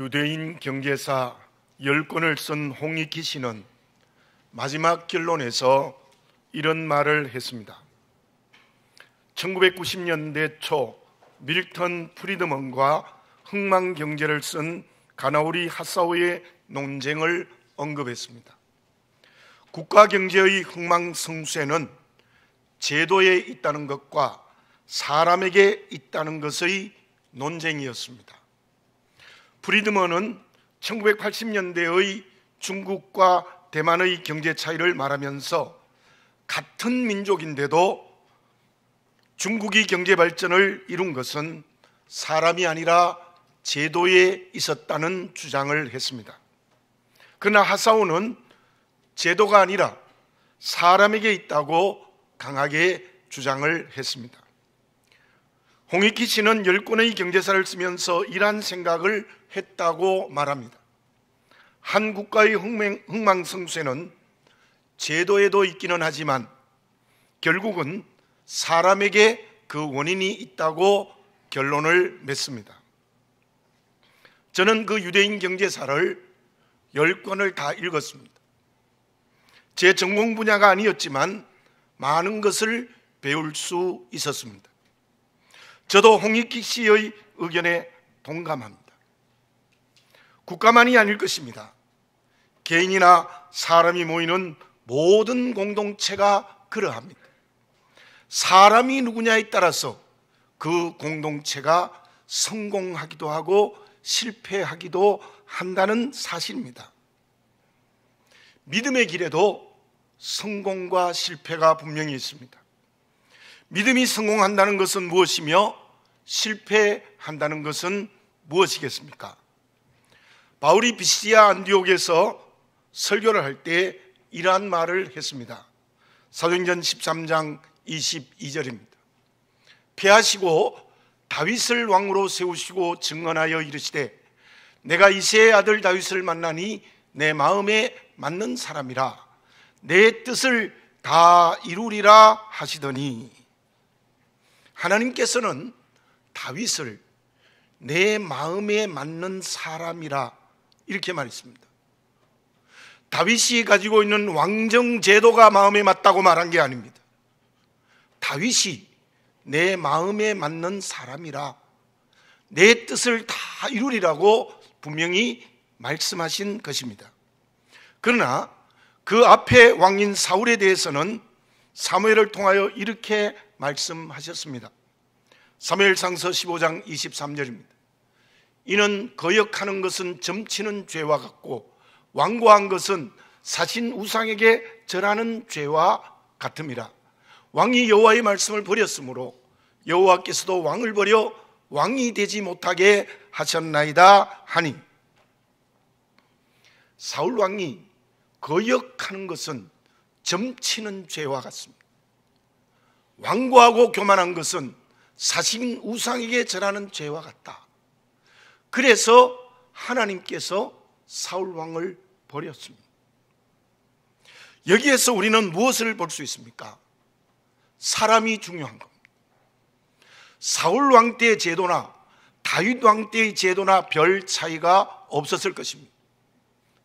유대인 경제사 10권을 쓴 홍익희 씨는 마지막 결론에서 이런 말을 했습니다. 1990년대 초 밀턴 프리드먼과 흥망경제를 쓴 가나우리 하사오의 논쟁을 언급했습니다. 국가경제의 흥망성쇠는 제도에 있다는 것과 사람에게 있다는 것의 논쟁이었습니다. 프리드먼은 1980년대의 중국과 대만의 경제 차이를 말하면서 같은 민족인데도 중국이 경제 발전을 이룬 것은 사람이 아니라 제도에 있었다는 주장을 했습니다. 그러나 하사오는 제도가 아니라 사람에게 있다고 강하게 주장을 했습니다. 홍익희 씨는 10권의 경제사를 쓰면서 이러한 생각을 했다고 말합니다. 한 국가의 흥망성쇠는 제도에도 있기는 하지만 결국은 사람에게 그 원인이 있다고 결론을 맺습니다. 저는 그 유대인 경제사를 10권을 다 읽었습니다. 제 전공 분야가 아니었지만 많은 것을 배울 수 있었습니다. 저도 홍익희 씨의 의견에 동감합니다. 국가만이 아닐 것입니다. 개인이나 사람이 모이는 모든 공동체가 그러합니다. 사람이 누구냐에 따라서 그 공동체가 성공하기도 하고 실패하기도 한다는 사실입니다. 믿음의 길에도 성공과 실패가 분명히 있습니다. 믿음이 성공한다는 것은 무엇이며 실패한다는 것은 무엇이겠습니까? 바울이 비시디아 안디옥에서 설교를 할 때 이러한 말을 했습니다. 사도행전 13장 22절입니다. 패하시고 다윗을 왕으로 세우시고 증언하여 이르시되 내가 이새의 아들 다윗을 만나니 내 마음에 맞는 사람이라 내 뜻을 다 이루리라 하시더니, 하나님께서는 다윗을 내 마음에 맞는 사람이라 이렇게 말했습니다. 다윗이 가지고 있는 왕정 제도가 마음에 맞다고 말한 게 아닙니다. 다윗이 내 마음에 맞는 사람이라 내 뜻을 다 이루리라고 분명히 말씀하신 것입니다. 그러나 그 앞에 왕인 사울에 대해서는 사무엘을 통하여 이렇게 말씀하셨습니다. 사무엘상서 15장 23절입니다. 이는 거역하는 것은 점치는 죄와 같고 완고한 것은 사신 우상에게 절하는 죄와 같음이라. 왕이 여호와의 말씀을 버렸으므로 여호와께서도 왕을 버려 왕이 되지 못하게 하셨나이다 하니, 사울 왕이 거역하는 것은 점치는 죄와 같습니다. 완고하고 교만한 것은 사신 우상에게 절하는 죄와 같다. 그래서 하나님께서 사울 왕을 버렸습니다. 여기에서 우리는 무엇을 볼 수 있습니까? 사람이 중요한 겁니다. 사울 왕 때의 제도나 다윗 왕 때의 제도나 별 차이가 없었을 것입니다.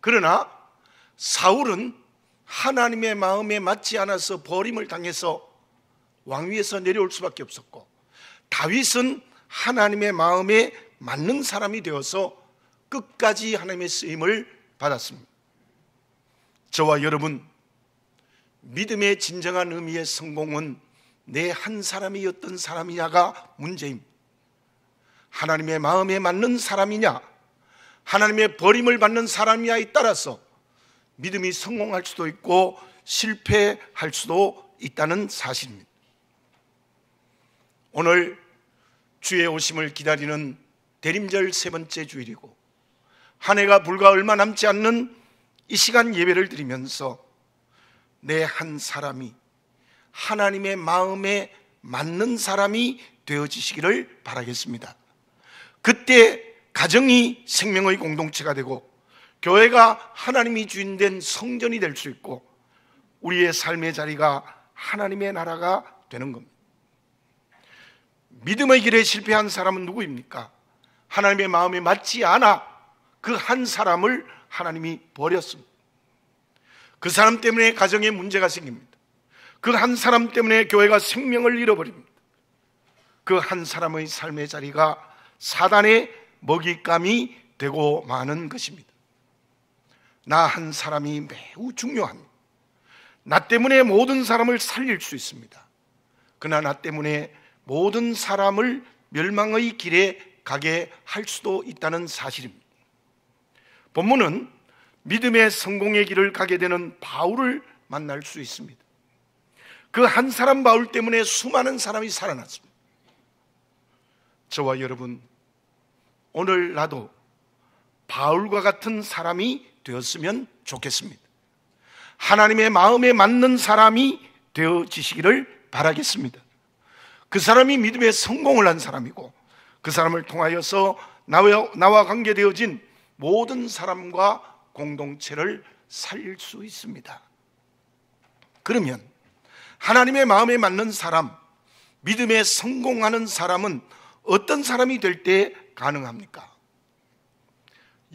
그러나 사울은 하나님의 마음에 맞지 않아서 버림을 당해서 왕위에서 내려올 수밖에 없었고, 다윗은 하나님의 마음에 맞는 사람이 되어서 끝까지 하나님의 쓰임을 받았습니다. 저와 여러분, 믿음의 진정한 의미의 성공은 내 한 사람이 어떤 사람이냐가 문제입니다. 하나님의 마음에 맞는 사람이냐, 하나님의 버림을 받는 사람이냐에 따라서 믿음이 성공할 수도 있고 실패할 수도 있다는 사실입니다. 오늘 주의 오심을 기다리는 대림절 세 번째 주일이고 한 해가 불과 얼마 남지 않는 이 시간 예배를 드리면서 내 한 사람이 하나님의 마음에 맞는 사람이 되어지시기를 바라겠습니다. 그때 가정이 생명의 공동체가 되고 교회가 하나님이 주인된 성전이 될 수 있고 우리의 삶의 자리가 하나님의 나라가 되는 겁니다. 믿음의 길에 실패한 사람은 누구입니까? 하나님의 마음에 맞지 않아 그 한 사람을 하나님이 버렸습니다. 그 사람 때문에 가정에 문제가 생깁니다. 그 한 사람 때문에 교회가 생명을 잃어버립니다. 그 한 사람의 삶의 자리가 사단의 먹잇감이 되고 마는 것입니다. 나 한 사람이 매우 중요합니다. 나 때문에 모든 사람을 살릴 수 있습니다. 그러나 나 때문에 모든 사람을 멸망의 길에 가게 할 수도 있다는 사실입니다. 본문은 믿음의 성공의 길을 가게 되는 바울을 만날 수 있습니다. 그 한 사람 바울 때문에 수많은 사람이 살아났습니다. 저와 여러분, 오늘 나도 바울과 같은 사람이 되었으면 좋겠습니다. 하나님의 마음에 맞는 사람이 되어지시기를 바라겠습니다. 그 사람이 믿음에 성공을 한 사람이고, 그 사람을 통하여서 나와 관계되어진 모든 사람과 공동체를 살릴 수 있습니다. 그러면 하나님의 마음에 맞는 사람, 믿음에 성공하는 사람은 어떤 사람이 될 때 가능합니까?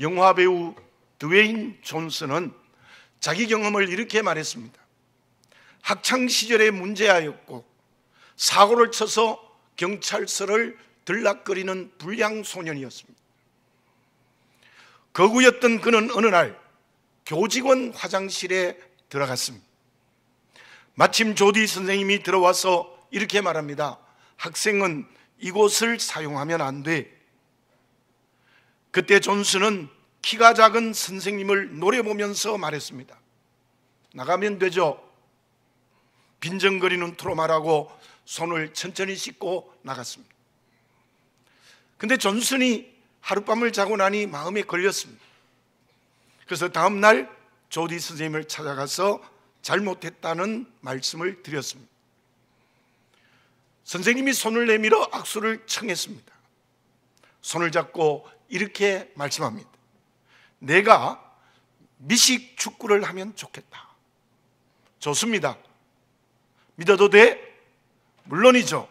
영화 배우 드웨인 존슨은 자기 경험을 이렇게 말했습니다. 학창시절에 문제아였고 사고를 쳐서 경찰서를 들락거리는 불량 소년이었습니다. 거구였던 그는 어느 날 교직원 화장실에 들어갔습니다. 마침 조디 선생님이 들어와서 이렇게 말합니다. 학생은 이곳을 사용하면 안 돼. 그때 존슨은 키가 작은 선생님을 노려보면서 말했습니다. 나가면 되죠. 빈정거리는 투로 말하고 손을 천천히 씻고 나갔습니다. 근데 존슨이 하룻밤을 자고 나니 마음에 걸렸습니다. 그래서 다음날 조디 선생님을 찾아가서 잘못했다는 말씀을 드렸습니다. 선생님이 손을 내밀어 악수를 청했습니다. 손을 잡고 이렇게 말씀합니다. 내가 미식 축구를 하면 좋겠다. 좋습니다. 믿어도 돼? 물론이죠.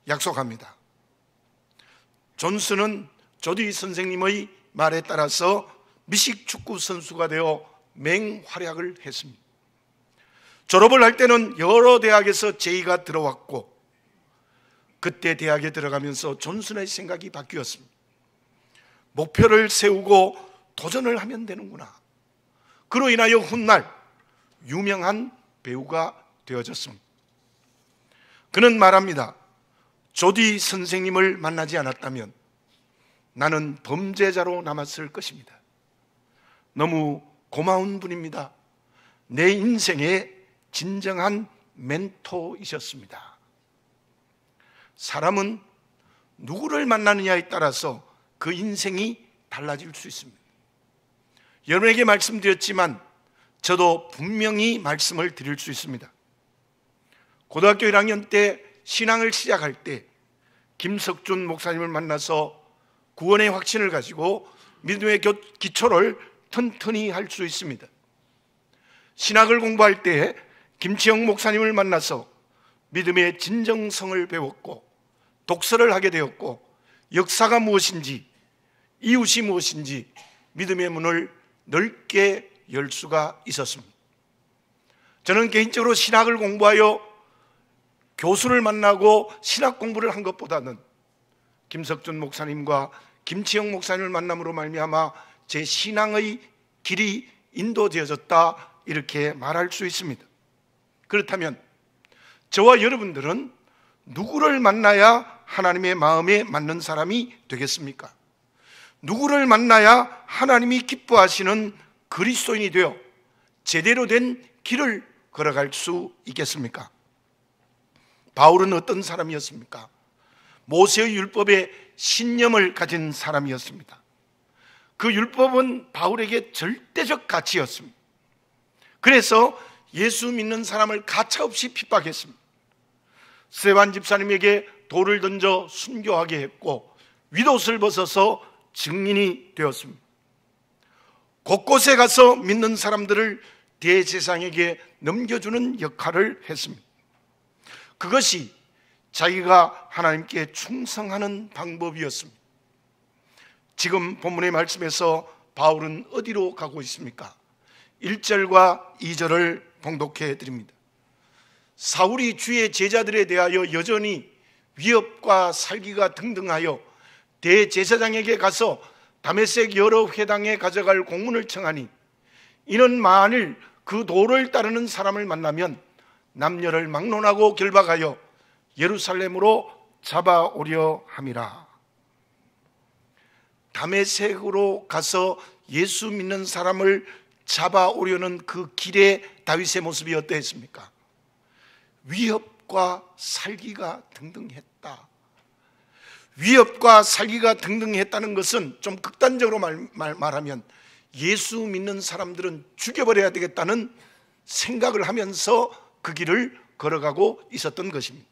약속합니다. 존슨은 조디 선생님의 말에 따라서 미식 축구 선수가 되어 맹활약을 했습니다. 졸업을 할 때는 여러 대학에서 제의가 들어왔고, 그때 대학에 들어가면서 존슨의 생각이 바뀌었습니다. 목표를 세우고 도전을 하면 되는구나. 그로 인하여 훗날 유명한 배우가 되어졌습니다. 그는 말합니다. 조디 선생님을 만나지 않았다면 나는 범죄자로 남았을 것입니다. 너무 고마운 분입니다. 내 인생의 진정한 멘토이셨습니다. 사람은 누구를 만나느냐에 따라서 그 인생이 달라질 수 있습니다. 여러분에게 말씀드렸지만 저도 분명히 말씀을 드릴 수 있습니다. 고등학교 1학년 때 신앙을 시작할 때 김석준 목사님을 만나서 구원의 확신을 가지고 믿음의 기초를 튼튼히 할 수 있습니다. 신학을 공부할 때 김치영 목사님을 만나서 믿음의 진정성을 배웠고 독서를 하게 되었고 역사가 무엇인지 이웃이 무엇인지 믿음의 문을 넓게 열 수가 있었습니다. 저는 개인적으로 신학을 공부하여 교수를 만나고 신학 공부를 한 것보다는 김석준 목사님과 김치영 목사님을 만남으로 말미암아 제 신앙의 길이 인도되어졌다, 이렇게 말할 수 있습니다. 그렇다면 저와 여러분들은 누구를 만나야 하나님의 마음에 맞는 사람이 되겠습니까? 누구를 만나야 하나님이 기뻐하시는 그리스도인이 되어 제대로 된 길을 걸어갈 수 있겠습니까? 바울은 어떤 사람이었습니까? 모세의 율법에 신념을 가진 사람이었습니다. 그 율법은 바울에게 절대적 가치였습니다. 그래서 예수 믿는 사람을 가차없이 핍박했습니다. 스데반 집사님에게 돌을 던져 순교하게 했고 윗옷을 벗어서 증인이 되었습니다. 곳곳에 가서 믿는 사람들을 대제사장에게 넘겨주는 역할을 했습니다. 그것이 자기가 하나님께 충성하는 방법이었습니다. 지금 본문의 말씀에서 바울은 어디로 가고 있습니까? 1절과 2절을 봉독해 드립니다. 사울이 주의 제자들에 대하여 여전히 위협과 살기가 등등하여 대제사장에게 가서 다메섹 여러 회당에 가져갈 공문을 청하니, 이는 만일 그 도를 따르는 사람을 만나면 남녀를 막론하고 결박하여 예루살렘으로 잡아오려 함이라. 다메섹으로 가서 예수 믿는 사람을 잡아오려는 그 길에 다윗의 모습이 어떠했습니까? 위협과 살기가 등등했다. 위협과 살기가 등등했다는 것은 좀 극단적으로 말하면 예수 믿는 사람들은 죽여버려야 되겠다는 생각을 하면서 그 길을 걸어가고 있었던 것입니다.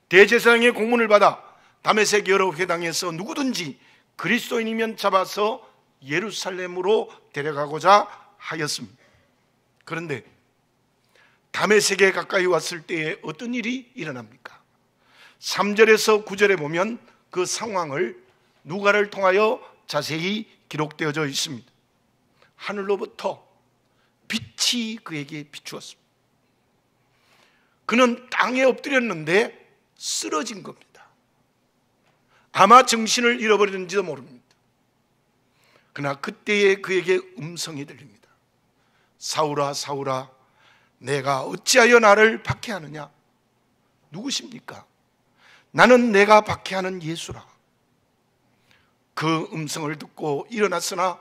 대제사장의 공문을 받아 다메섹 여러 회당에서 누구든지 그리스도인이면 잡아서 예루살렘으로 데려가고자 하였습니다. 그런데 다메섹에 가까이 왔을 때에 어떤 일이 일어납니까? 3절에서 9절에 보면 그 상황을 누가를 통하여 자세히 기록되어져 있습니다. 하늘로부터 빛이 그에게 비추었습니다. 그는 땅에 엎드렸는데 쓰러진 겁니다. 아마 정신을 잃어버렸는지도 모릅니다. 그러나 그때에 그에게 음성이 들립니다. 사울아, 사울아, 내가 어찌하여 나를 박해하느냐? 누구십니까? 나는 내가 박해하는 예수라. 그 음성을 듣고 일어났으나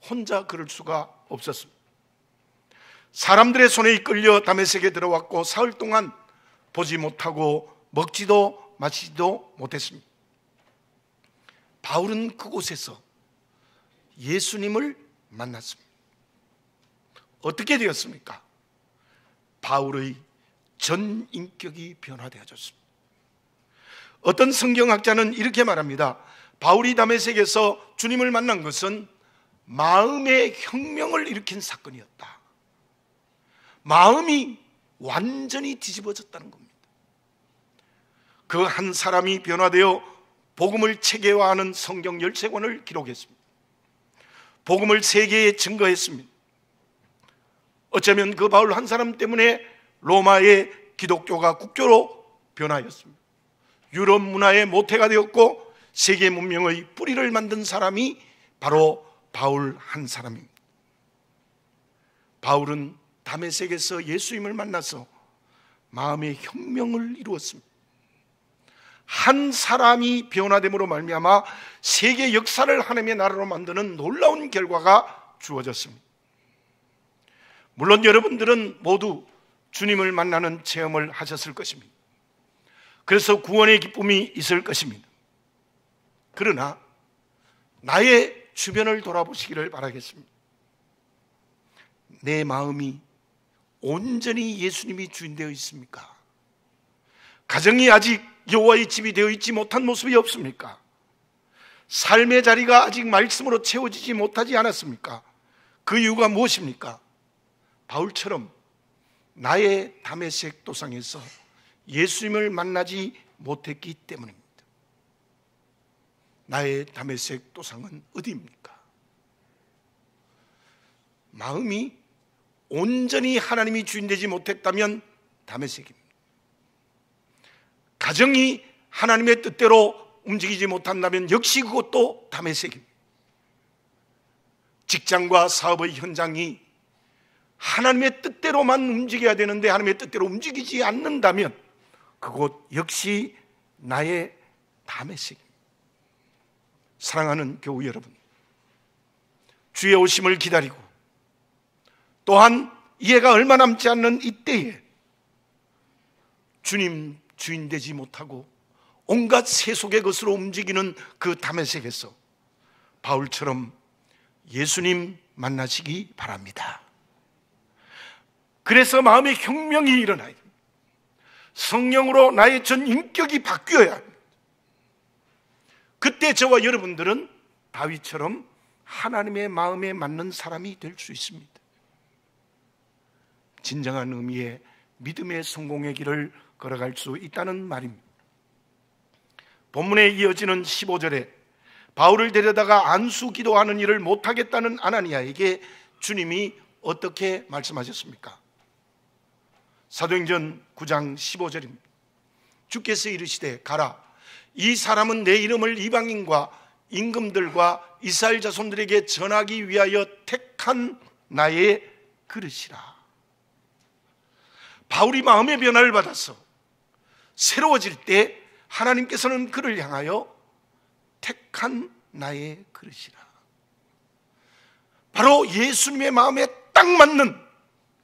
혼자 걸을 수가 없었습니다. 사람들의 손에 이끌려 다메섹에 들어왔고 사흘 동안 보지 못하고 먹지도 마시지도 못했습니다. 바울은 그곳에서 예수님을 만났습니다. 어떻게 되었습니까? 바울의 전 인격이 변화되어졌습니다. 어떤 성경학자는 이렇게 말합니다. 바울이 다메섹에서 주님을 만난 것은 마음의 혁명을 일으킨 사건이었다. 마음이 완전히 뒤집어졌다는 겁니다. 그 한 사람이 변화되어 복음을 체계화하는 성경 13권을 기록했습니다. 복음을 세계에 증거했습니다. 어쩌면 그 바울 한 사람 때문에 로마의 기독교가 국교로 변화했습니다. 유럽 문화의 모태가 되었고 세계 문명의 뿌리를 만든 사람이 바로 바울 한 사람입니다. 바울은 다메섹에서 예수님을 만나서 마음의 혁명을 이루었습니다. 한 사람이 변화됨으로 말미암아 세계 역사를 하나님의 나라로 만드는 놀라운 결과가 주어졌습니다. 물론 여러분들은 모두 주님을 만나는 체험을 하셨을 것입니다. 그래서 구원의 기쁨이 있을 것입니다. 그러나 나의 주변을 돌아보시기를 바라겠습니다. 내 마음이 온전히 예수님이 주인되어 있습니까? 가정이 아직 여호와의 집이 되어 있지 못한 모습이 없습니까? 삶의 자리가 아직 말씀으로 채워지지 못하지 않았습니까? 그 이유가 무엇입니까? 바울처럼 나의 다메섹 도상에서 예수님을 만나지 못했기 때문입니다. 나의 다메섹 도상은 어디입니까? 마음이 온전히 하나님이 주인되지 못했다면 다메섹입니다. 가정이 하나님의 뜻대로 움직이지 못한다면 역시 그것도 다메섹입니다. 직장과 사업의 현장이 하나님의 뜻대로만 움직여야 되는데 하나님의 뜻대로 움직이지 않는다면 그곳 역시 나의 다메섹입니다. 사랑하는 교우 여러분, 주의 오심을 기다리고 또한 이해가 얼마 남지 않는 이때에 주님 주인 되지 못하고 온갖 세속의 것으로 움직이는 그 다메섹에서 바울처럼 예수님 만나시기 바랍니다. 그래서 마음의 혁명이 일어나야 됩니다. 성령으로 나의 전 인격이 바뀌어야 합니다. 그때 저와 여러분들은 다윗처럼 하나님의 마음에 맞는 사람이 될 수 있습니다. 진정한 의미의 믿음의 성공의 길을 걸어갈 수 있다는 말입니다. 본문에 이어지는 15절에 바울을 데려다가 안수 기도하는 일을 못하겠다는 아나니아에게 주님이 어떻게 말씀하셨습니까? 사도행전 9장 15절입니다. 주께서 이르시되 가라, 이 사람은 내 이름을 이방인과 임금들과 이스라엘 자손들에게 전하기 위하여 택한 나의 그릇이라. 바울이 마음의 변화를 받아서 새로워질 때 하나님께서는 그를 향하여 택한 나의 그릇이라. 바로 예수님의 마음에 딱 맞는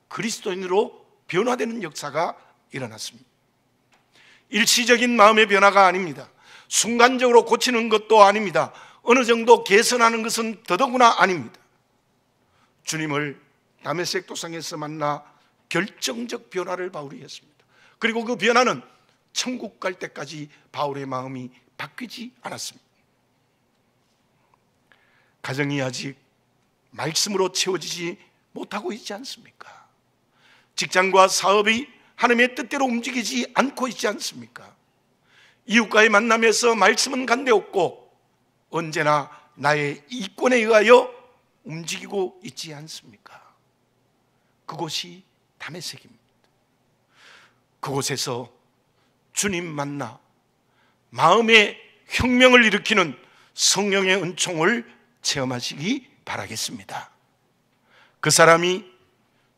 그리스도인으로 변화되는 역사가 일어났습니다. 일시적인 마음의 변화가 아닙니다. 순간적으로 고치는 것도 아닙니다. 어느 정도 개선하는 것은 더더구나 아닙니다. 주님을 다메섹 도상에서 만나 결정적 변화를 바울이 했습니다. 그리고 그 변화는 천국 갈 때까지 바울의 마음이 바뀌지 않았습니다. 가정이 아직 말씀으로 채워지지 못하고 있지 않습니까? 직장과 사업이 하나님의 뜻대로 움직이지 않고 있지 않습니까? 이웃과의 만남에서 말씀은 간대없고 언제나 나의 이권에 의하여 움직이고 있지 않습니까? 그곳이 다메섹입니다. 그곳에서 주님 만나 마음의 혁명을 일으키는 성령의 은총을 체험하시기 바라겠습니다. 그 사람이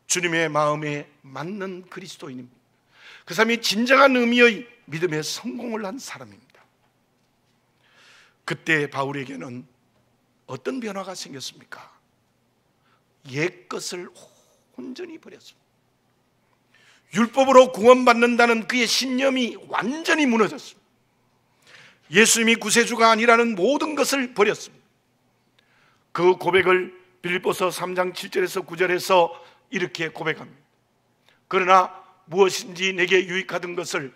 주님의 마음에 맞는 그리스도인입니다. 그 사람이 진정한 의미의 믿음의 성공을 한 사람입니다. 그때 바울에게는 어떤 변화가 생겼습니까? 옛것을 온전히 버렸습니다. 율법으로 구원받는다는 그의 신념이 완전히 무너졌습니다. 예수님이 구세주가 아니라는 모든 것을 버렸습니다. 그 고백을 빌립보서 3장 7절에서 9절에서 이렇게 고백합니다. 그러나 무엇인지 내게 유익하던 것을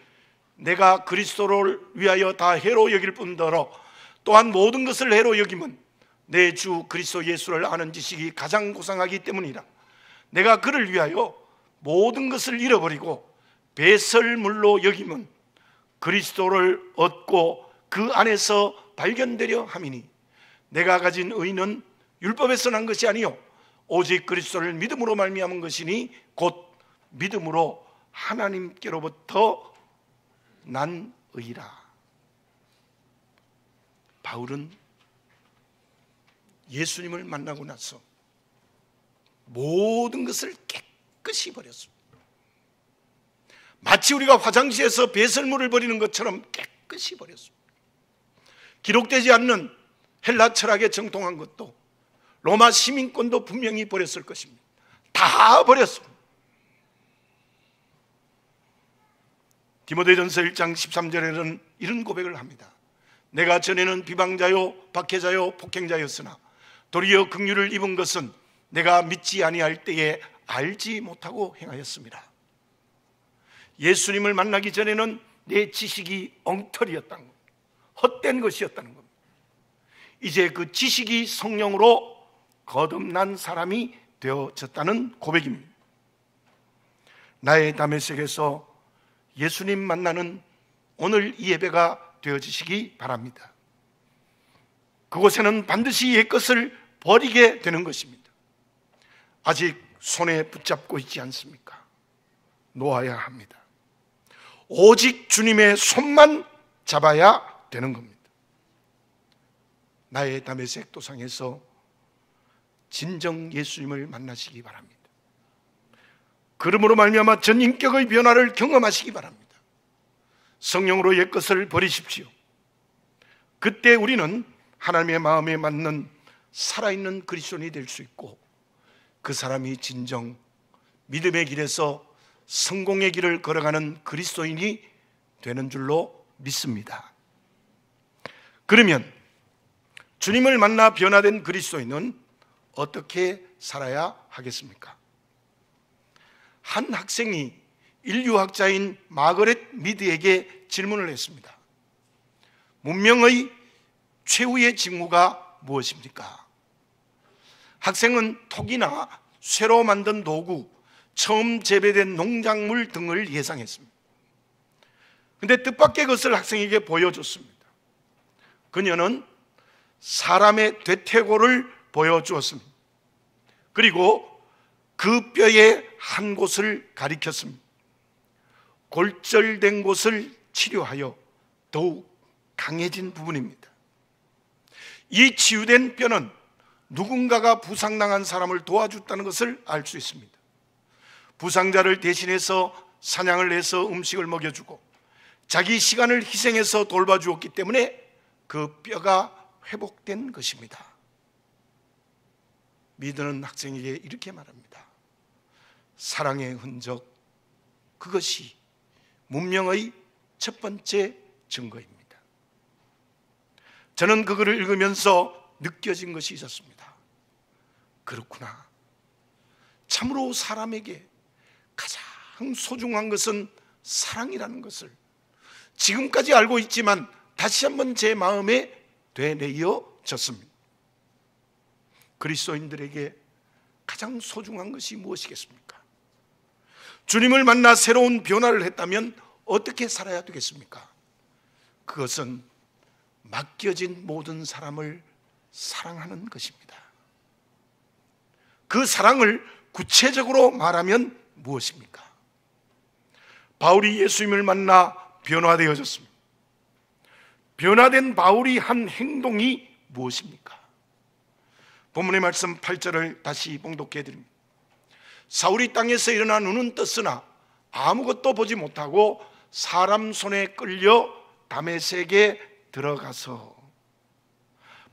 내가 그리스도를 위하여 다 해로 여길 뿐더러 또한 모든 것을 해로 여김은 내 주 그리스도 예수를 아는 지식이 가장 고상하기 때문이라. 내가 그를 위하여 모든 것을 잃어버리고 배설물로 여김은 그리스도를 얻고 그 안에서 발견되려 함이니 내가 가진 의는 율법에서 난 것이 아니요 오직 그리스도를 믿음으로 말미암은 것이니 곧 믿음으로 하나님께로부터 난 의라. 바울은 예수님을 만나고 나서 모든 것을 깨끗이 버렸습니다. 마치 우리가 화장실에서 배설물을 버리는 것처럼 깨끗이 버렸습니다. 기록되지 않는 헬라 철학에 정통한 것도 로마 시민권도 분명히 버렸을 것입니다. 다 버렸습니다. 디모데전서 1장 13절에는 이런 고백을 합니다. 내가 전에는 비방자요 박해자요 폭행자였으나 도리어 긍휼을 입은 것은 내가 믿지 아니할 때에 알지 못하고 행하였습니다. 예수님을 만나기 전에는 내 지식이 엉터리였다는 겁니다. 헛된 것이었다는 겁니다. 이제 그 지식이 성령으로 거듭난 사람이 되어졌다는 고백입니다. 나의 다메섹에서 예수님 만나는 오늘 이 예배가 되어지시기 바랍니다. 그곳에는 반드시 옛것을 버리게 되는 것입니다. 아직 손에 붙잡고 있지 않습니까? 놓아야 합니다. 오직 주님의 손만 잡아야 되는 겁니다. 나의 다메섹 도상에서 진정 예수님을 만나시기 바랍니다. 그러므로 말미암아 전인격의 변화를 경험하시기 바랍니다. 성령으로 옛것을 버리십시오. 그때 우리는 하나님의 마음에 맞는 살아있는 그리스도인이 될 수 있고 그 사람이 진정 믿음의 길에서 성공의 길을 걸어가는 그리스도인이 되는 줄로 믿습니다. 그러면 주님을 만나 변화된 그리스도인은 어떻게 살아야 하겠습니까? 한 학생이 인류학자인 마거렛 미드에게 질문을 했습니다. 문명의 최후의 직무가 무엇입니까? 학생은 톡이나 쇠로 만든 도구, 처음 재배된 농작물 등을 예상했습니다. 그런데 뜻밖의 것을 학생에게 보여줬습니다. 그녀는 사람의 대퇴골을 보여주었습니다. 그리고 그 뼈의 한 곳을 가리켰습니다. 골절된 곳을 치료하여 더욱 강해진 부분입니다. 이 치유된 뼈는 누군가가 부상당한 사람을 도와줬다는 것을 알 수 있습니다. 부상자를 대신해서 사냥을 해서 음식을 먹여주고 자기 시간을 희생해서 돌봐주었기 때문에 그 뼈가 회복된 것입니다. 믿는 학생에게 이렇게 말합니다. 사랑의 흔적, 그것이 문명의 첫 번째 증거입니다. 저는 그 글을 읽으면서 느껴진 것이 있었습니다. 그렇구나. 참으로 사람에게 가장 소중한 것은 사랑이라는 것을 지금까지 알고 있지만 다시 한번 제 마음에 되뇌어졌습니다. 그리스도인들에게 가장 소중한 것이 무엇이겠습니까? 주님을 만나 새로운 변화를 했다면 어떻게 살아야 되겠습니까? 그것은 맡겨진 모든 사람을 사랑하는 것입니다. 그 사랑을 구체적으로 말하면 무엇입니까? 바울이 예수님을 만나 변화되어졌습니다. 변화된 바울이 한 행동이 무엇입니까? 본문의 말씀 8절을 다시 봉독해 드립니다. 사울이 땅에서 일어나 눈은 떴으나 아무것도 보지 못하고 사람 손에 끌려 다메섹에 들어가서,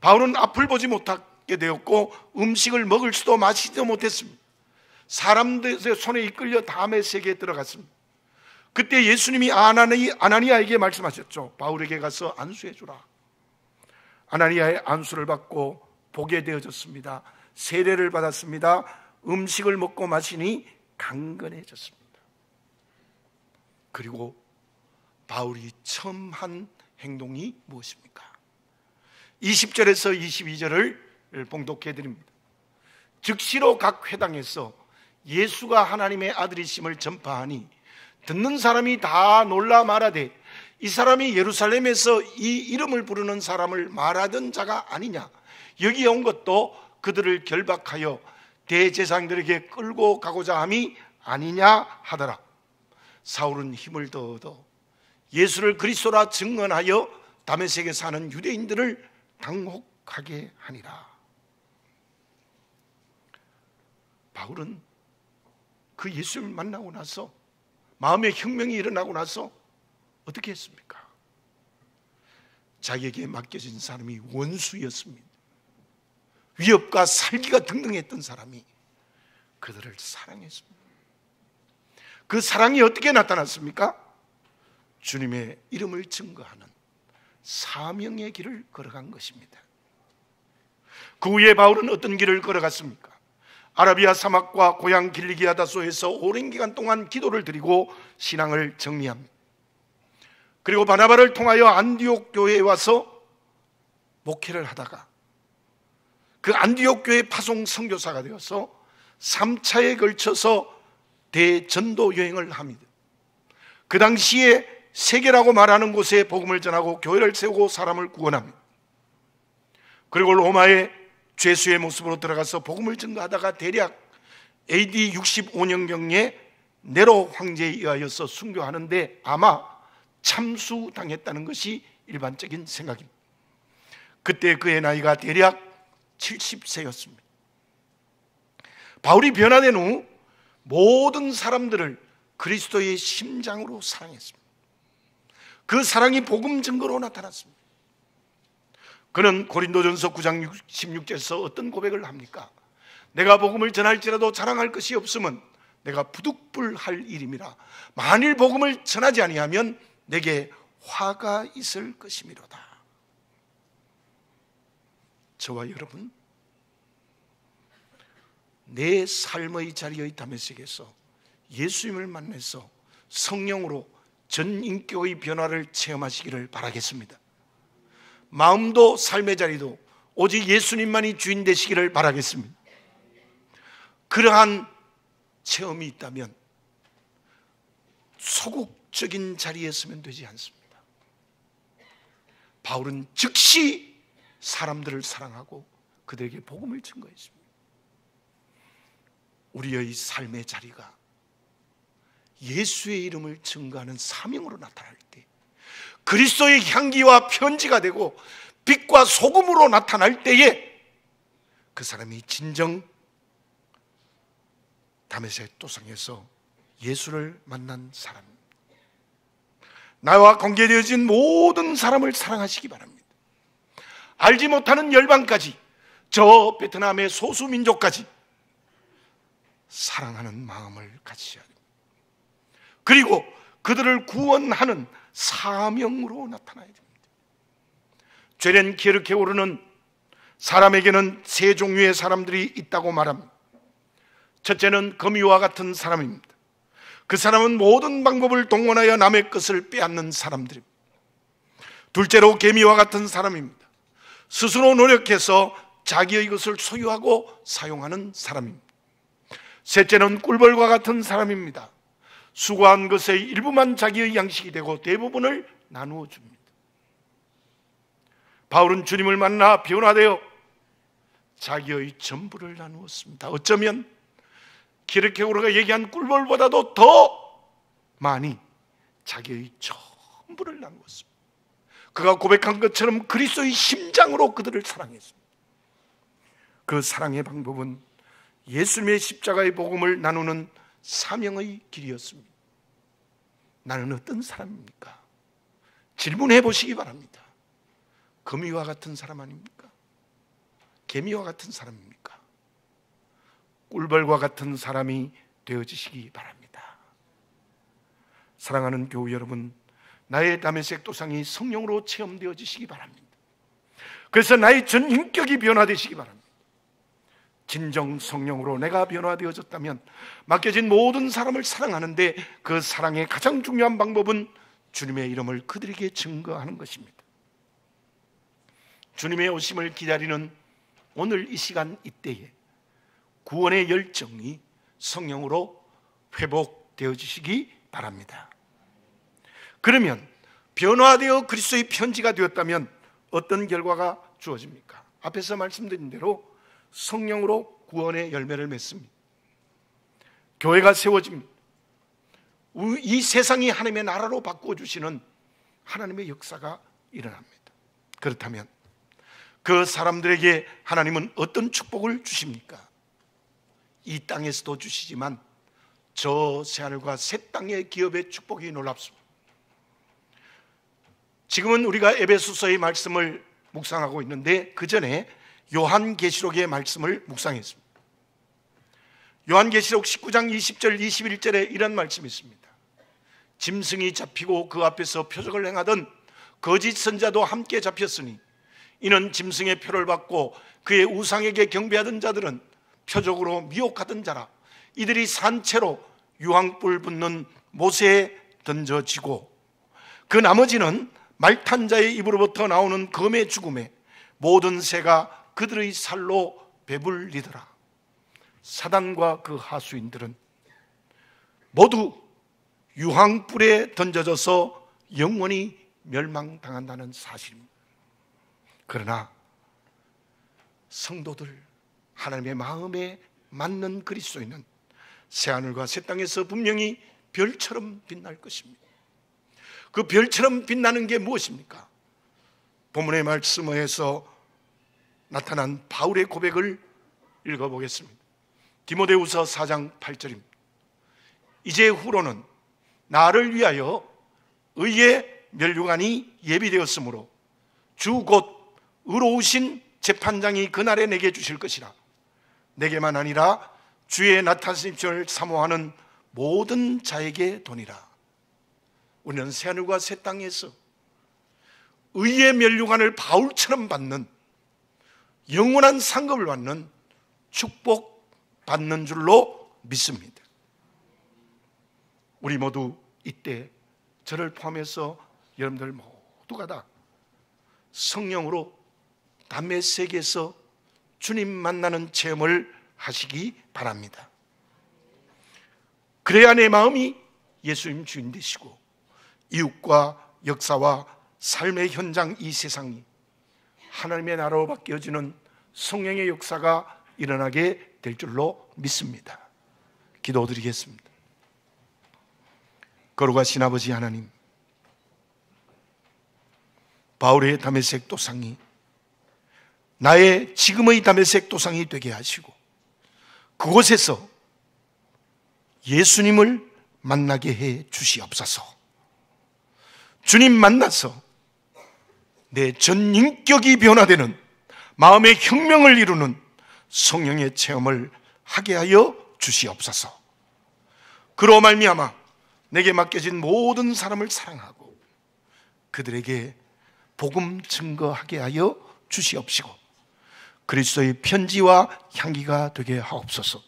바울은 앞을 보지 못하게 되었고 음식을 먹을 수도 마시지도 못했습니다. 사람들의 손에 이끌려 다메섹에 들어갔습니다. 그때 예수님이 아나니아에게 말씀하셨죠. 바울에게 가서 안수해 주라. 아나니아의 안수를 받고 보게 되어졌습니다. 세례를 받았습니다. 음식을 먹고 마시니 강건해졌습니다. 그리고 바울이 처음 한 행동이 무엇입니까? 20절에서 22절을 봉독해 드립니다. 즉시로 각 회당에서 예수가 하나님의 아들이심을 전파하니 듣는 사람이 다 놀라 말하되 이 사람이 예루살렘에서 이 이름을 부르는 사람을 말하던 자가 아니냐, 여기 온 것도 그들을 결박하여 대제사장들에게 끌고 가고자 함이 아니냐 하더라. 사울은 힘을 더 얻어 예수를 그리스도라 증언하여 다메섹에 사는 유대인들을 당혹하게 하니라. 바울은 그 예수를 만나고 나서, 마음의 혁명이 일어나고 나서 어떻게 했습니까? 자기에게 맡겨진 사람이 원수였습니다. 위협과 살기가 등등했던 사람이 그들을 사랑했습니다. 그 사랑이 어떻게 나타났습니까? 주님의 이름을 증거하는 사명의 길을 걸어간 것입니다. 그 후에 바울은 어떤 길을 걸어갔습니까? 아라비아 사막과 고향 길리기아 다소에서 오랜 기간 동안 기도를 드리고 신앙을 정리합니다. 그리고 바나바를 통하여 안디옥 교회에 와서 목회를 하다가 그 안디옥 교회 파송 선교사가 되어서 3차에 걸쳐서 대전도 여행을 합니다. 그 당시에 세계라고 말하는 곳에 복음을 전하고 교회를 세우고 사람을 구원합니다. 그리고 로마에 죄수의 모습으로 들어가서 복음을 전가하다가 대략 AD 65년경에 네로 황제에 의하여서 순교하는데 아마 참수당했다는 것이 일반적인 생각입니다. 그때 그의 나이가 대략 70세였습니다. 바울이 변화된 후 모든 사람들을 그리스도의 심장으로 사랑했습니다. 그 사랑이 복음 증거로 나타났습니다. 그는 고린도전서 9장 16절에서 어떤 고백을 합니까? 내가 복음을 전할지라도 자랑할 것이 없으면 내가 부득불할 일임이라. 만일 복음을 전하지 아니하면 내게 화가 있을 것이미로다. 저와 여러분, 내 삶의 자리의 다메섹에서 예수님을 만나서 성령으로 전인격의 변화를 체험하시기를 바라겠습니다. 마음도 삶의 자리도 오직 예수님만이 주인 되시기를 바라겠습니다. 그러한 체험이 있다면 소극적인 자리에 서면 되지 않습니다. 바울은 즉시 사람들을 사랑하고 그들에게 복음을 증거했습니다. 우리의 삶의 자리가 예수의 이름을 증거하는 사명으로 나타날 때, 그리스도의 향기와 편지가 되고 빛과 소금으로 나타날 때에 그 사람이 진정 다메섹 도상에서 예수를 만난 사람입니다. 나와 관계되어진 모든 사람을 사랑하시기 바랍니다. 알지 못하는 열방까지, 저 베트남의 소수민족까지 사랑하는 마음을 가지셔야 됩니다. 그리고 그들을 구원하는 사명으로 나타나야 됩니다. 죄는 기렇게 오르는 사람에게는 세 종류의 사람들이 있다고 말합니다. 첫째는 거미와 같은 사람입니다. 그 사람은 모든 방법을 동원하여 남의 것을 빼앗는 사람들입니다. 둘째로 개미와 같은 사람입니다. 스스로 노력해서 자기의 것을 소유하고 사용하는 사람입니다. 셋째는 꿀벌과 같은 사람입니다. 수고한 것의 일부만 자기의 양식이 되고 대부분을 나누어 줍니다. 바울은 주님을 만나 변화되어 자기의 전부를 나누었습니다. 어쩌면 기르케고르가 얘기한 꿀벌보다도 더 많이 자기의 전부를 나누었습니다. 그가 고백한 것처럼 그리스도의 심장으로 그들을 사랑했습니다. 그 사랑의 방법은 예수님의 십자가의 복음을 나누는 사명의 길이었습니다. 나는 어떤 사람입니까? 질문해 보시기 바랍니다. 거미와 같은 사람 아닙니까? 개미와 같은 사람입니까? 꿀벌과 같은 사람이 되어지시기 바랍니다. 사랑하는 교우 여러분, 나의 다메섹 도상이 성령으로 체험되어지시기 바랍니다. 그래서 나의 전 인격이 변화되시기 바랍니다. 진정 성령으로 내가 변화되어졌다면 맡겨진 모든 사람을 사랑하는데 그 사랑의 가장 중요한 방법은 주님의 이름을 그들에게 증거하는 것입니다. 주님의 오심을 기다리는 오늘 이 시간 이때에 구원의 열정이 성령으로 회복되어지시기 바랍니다. 그러면 변화되어 그리스도의 편지가 되었다면 어떤 결과가 주어집니까? 앞에서 말씀드린 대로 성령으로 구원의 열매를 맺습니다. 교회가 세워집니다. 이 세상이 하나님의 나라로 바꿔주시는 하나님의 역사가 일어납니다. 그렇다면 그 사람들에게 하나님은 어떤 축복을 주십니까? 이 땅에서도 주시지만 저 새하늘과 새 땅의 기업의 축복이 놀랍습니다. 지금은 우리가 에베소서의 말씀을 묵상하고 있는데 그 전에 요한계시록의 말씀을 묵상했습니다. 요한계시록 19장 20절 21절에 이런 말씀이 있습니다. 짐승이 잡히고 그 앞에서 표적을 행하던 거짓 선자도 함께 잡혔으니 이는 짐승의 표를 받고 그의 우상에게 경배하던 자들은 표적으로 미혹하던 자라. 이들이 산채로 유황불 붙는 못에 던져지고 그 나머지는 말탄 자의 입으로부터 나오는 검의 죽음에 모든 새가 그들의 살로 배불리더라. 사단과 그 하수인들은 모두 유황불에 던져져서 영원히 멸망당한다는 사실입니다. 그러나 성도들, 하나님의 마음에 맞는 그리스도인은 새하늘과 새 땅에서 분명히 별처럼 빛날 것입니다. 그 별처럼 빛나는 게 무엇입니까? 본문의 말씀에서 나타난 바울의 고백을 읽어보겠습니다. 디모데후서 4장 8절입니다. 이제 후로는 나를 위하여 의의 면류관이 예비되었으므로 주 곧 의로우신 재판장이 그날에 내게 주실 것이라. 내게만 아니라 주의 나타나심을 사모하는 모든 자에게 도니라. 우리는 새하늘과 새 땅에서 의의 면류관을 바울처럼 받는, 영원한 상급을 받는, 축복받는 줄로 믿습니다. 우리 모두 이때 저를 포함해서 여러분들 모두가 다 성령으로 다메섹에서 주님 만나는 체험을 하시기 바랍니다. 그래야 내 마음이 예수님 주인 되시고 이웃과 역사와 삶의 현장 이 세상이 하나님의 나라로 바뀌어지는 성령의 역사가 일어나게 될 줄로 믿습니다. 기도드리겠습니다. 거룩하신 아버지 하나님, 바울의 다메섹 도상이 나의 지금의 다메섹 도상이 되게 하시고 그곳에서 예수님을 만나게 해 주시옵소서. 주님 만나서 내 전 인격이 변화되는 마음의 혁명을 이루는 성령의 체험을 하게 하여 주시옵소서. 그로 말미암아 내게 맡겨진 모든 사람을 사랑하고 그들에게 복음 증거하게 하여 주시옵시고 그리스도의 편지와 향기가 되게 하옵소서.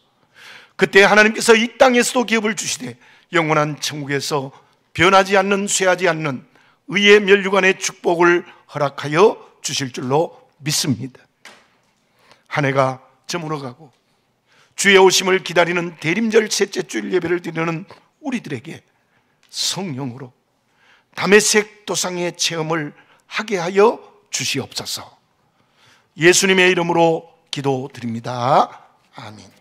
그때 하나님께서 이 땅에서도 기업을 주시되 영원한 천국에서 변하지 않는 쇠하지 않는 의의 면류관의 축복을 허락하여 주실 줄로 믿습니다. 한 해가 저물어가고 주의 오심을 기다리는 대림절 셋째 주일 예배를 드리는 우리들에게 성령으로 다메섹 도상의 체험을 하게 하여 주시옵소서. 예수님의 이름으로 기도드립니다. 아멘.